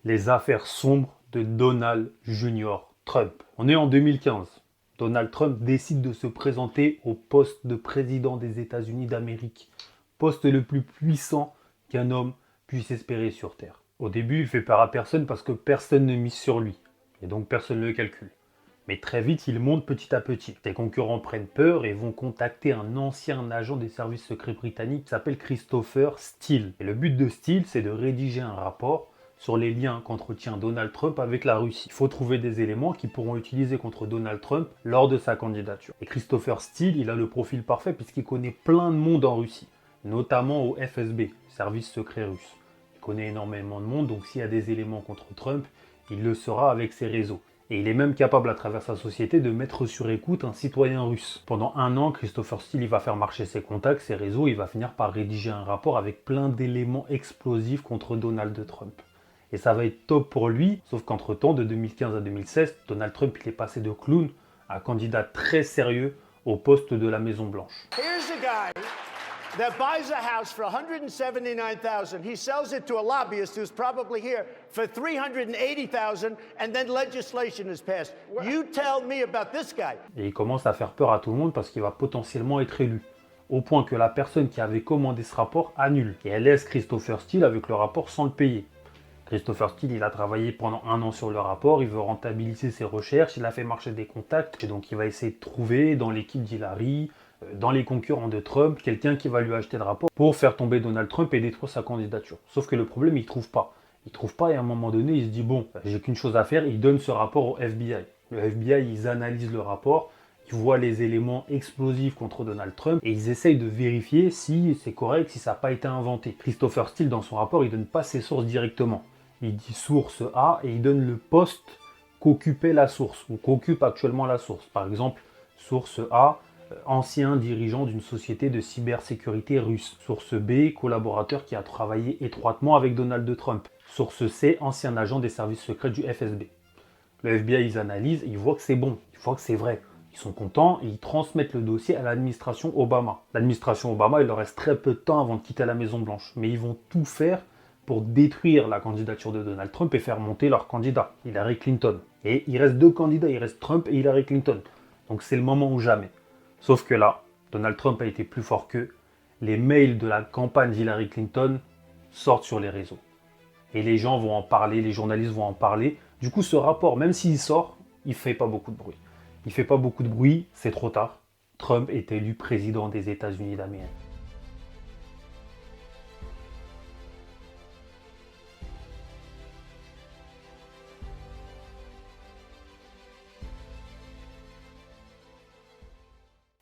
Les affaires sombres de Donald Jr. Trump. On est en 2015. Donald Trump décide de se présenter au poste de président des États-Unis d'Amérique. Poste le plus puissant qu'un homme puisse espérer sur Terre. Au début, il fait peur à personne parce que personne ne mise sur lui. Et donc personne ne le calcule. Mais très vite, il monte petit à petit. Ses concurrents prennent peur et vont contacter un ancien agent des services secrets britanniques qui s'appelle Christopher Steele. Et le but de Steele, c'est de rédiger un rapport sur les liens qu'entretient Donald Trump avec la Russie. Il faut trouver des éléments qui pourront utiliser contre Donald Trump lors de sa candidature. Et Christopher Steele, il a le profil parfait puisqu'il connaît plein de monde en Russie, notamment au FSB, service secret russe. Il connaît énormément de monde, donc s'il y a des éléments contre Trump, il le saura avec ses réseaux. Et il est même capable, à travers sa société, de mettre sur écoute un citoyen russe. Pendant un an, Christopher Steele il va faire marcher ses contacts, ses réseaux, il va finir par rédiger un rapport avec plein d'éléments explosifs contre Donald Trump. Et ça va être top pour lui, sauf qu'entre-temps, de 2015 à 2016, Donald Trump il est passé de clown à candidat très sérieux au poste de la Maison Blanche. Here's a guy that buys a house for $179,000. He sells it to a lobbyist who's probably here for $380,000, and then legislation is passed. You tell me about this guy. Et il commence à faire peur à tout le monde parce qu'il va potentiellement être élu. Au point que la personne qui avait commandé ce rapport annule. Et elle laisse Christopher Steele avec le rapport sans le payer. Christopher Steele, il a travaillé pendant un an sur le rapport, il veut rentabiliser ses recherches, il a fait marcher des contacts, et donc il va essayer de trouver dans l'équipe d'Hillary, dans les concurrents de Trump, quelqu'un qui va lui acheter le rapport pour faire tomber Donald Trump et détruire sa candidature. Sauf que le problème, il ne trouve pas. Il ne trouve pas et à un moment donné, il se dit bon, j'ai qu'une chose à faire, il donne ce rapport au FBI. Le FBI, ils analysent le rapport, ils voient les éléments explosifs contre Donald Trump et ils essayent de vérifier si c'est correct, si ça n'a pas été inventé. Christopher Steele, dans son rapport, il ne donne pas ses sources directement. Il dit source A et il donne le poste qu'occupait la source ou qu'occupe actuellement la source. Par exemple, source A, ancien dirigeant d'une société de cybersécurité russe. Source B, collaborateur qui a travaillé étroitement avec Donald Trump. Source C, ancien agent des services secrets du FSB. Le FBI, ils analysent et ils voient que c'est bon, ils voient que c'est vrai. Ils sont contents et ils transmettent le dossier à l'administration Obama. L'administration Obama, il leur reste très peu de temps avant de quitter la Maison Blanche. Mais ils vont tout faire pour détruire la candidature de Donald Trump et faire monter leur candidat, Hillary Clinton. Et il reste deux candidats, il reste Trump et Hillary Clinton. Donc c'est le moment ou jamais. Sauf que là, Donald Trump a été plus fort qu'eux. Les mails de la campagne d'Hillary Clinton sortent sur les réseaux. Et les gens vont en parler, les journalistes vont en parler. Du coup, ce rapport, même s'il sort, il ne fait pas beaucoup de bruit. Il ne fait pas beaucoup de bruit, c'est trop tard. Trump est élu président des États-Unis d'Amérique.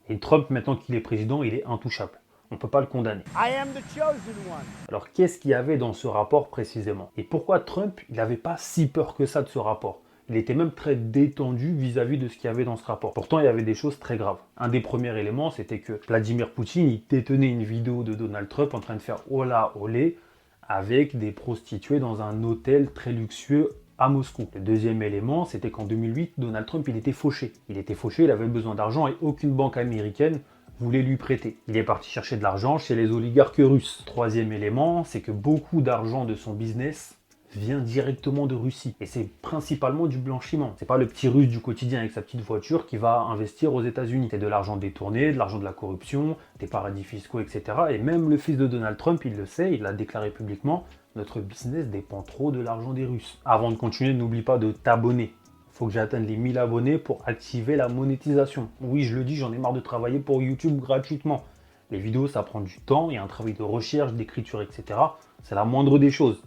Et Trump, maintenant qu'il est président, il est intouchable. On ne peut pas le condamner. I am the chosen one. Alors, qu'est-ce qu'il y avait dans ce rapport précisément? Et pourquoi Trump, il n'avait pas si peur que ça de ce rapport? Il était même très détendu vis-à-vis de ce qu'il y avait dans ce rapport. Pourtant, il y avait des choses très graves. Un des premiers éléments, c'était que Vladimir Poutine, il détenait une vidéo de Donald Trump en train de faire hola olé avec des prostituées dans un hôtel très luxueux à Moscou. Le deuxième élément, c'était qu'en 2008, Donald Trump, il était fauché. Il était fauché, il avait besoin d'argent et aucune banque américaine voulait lui prêter. Il est parti chercher de l'argent chez les oligarques russes. Troisième élément, c'est que beaucoup d'argent de son business vient directement de Russie. Et c'est principalement du blanchiment. C'est pas le petit russe du quotidien avec sa petite voiture qui va investir aux États-Unis. C'est de l'argent détourné, de l'argent de la corruption, des paradis fiscaux, etc. Et même le fils de Donald Trump, il le sait, il l'a déclaré publiquement, notre business dépend trop de l'argent des Russes. Avant de continuer, n'oublie pas de t'abonner. Faut que j'atteigne les 1000 abonnés pour activer la monétisation. Oui, je le dis, j'en ai marre de travailler pour YouTube gratuitement. Les vidéos, ça prend du temps, il y a un travail de recherche, d'écriture, etc. C'est la moindre des choses.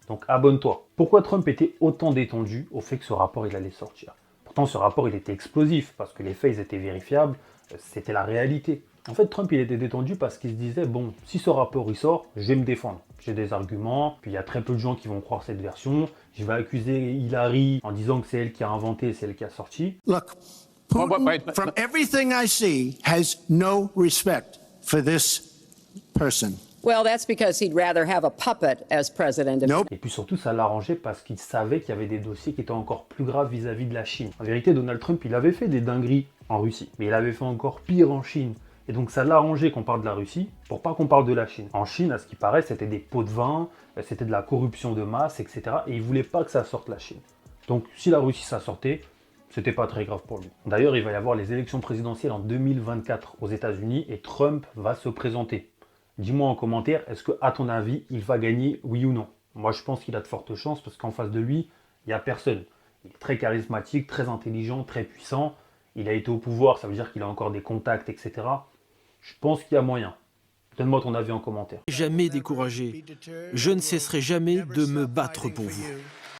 Donc abonne-toi. Pourquoi Trump était autant détendu au fait que ce rapport il allait sortir? Pourtant ce rapport il était explosif parce que les faits ils étaient vérifiables, c'était la réalité. En fait Trump il était détendu parce qu'il se disait bon si ce rapport il sort, je vais me défendre. J'ai des arguments, puis il y a très peu de gens qui vont croire cette version. Je vais accuser Hillary en disant que c'est elle qui a inventé, c'est elle qui a sorti. Look, Putin, from everything I see, has no respect for this person. Well, that's because he'd rather have a puppet as president. Nope. Et puis surtout, ça l'arrangeait parce qu'il savait qu'il y avait des dossiers qui étaient encore plus graves vis-à-vis de la Chine. En vérité, Donald Trump, il avait fait des dingueries en Russie, mais il avait fait encore pire en Chine. Et donc ça l'a arrangé qu'on parle de la Russie pour pas qu'on parle de la Chine. En Chine, à ce qui paraît, c'était des pots de vin, c'était de la corruption de masse, etc. Et il voulait pas que ça sorte la Chine. Donc si la Russie ça sortait, c'était pas très grave pour lui. D'ailleurs, il va y avoir les élections présidentielles en 2024 aux États-Unis et Trump va se présenter. Dis-moi en commentaire, est-ce que à ton avis, il va gagner, oui ou non? Moi, je pense qu'il a de fortes chances parce qu'en face de lui, il n'y a personne. Il est très charismatique, très intelligent, très puissant. Il a été au pouvoir, ça veut dire qu'il a encore des contacts, etc. Je pense qu'il y a moyen. Donne-moi ton avis en commentaire. Jamais découragé. Je ne cesserai jamais de me battre pour vous.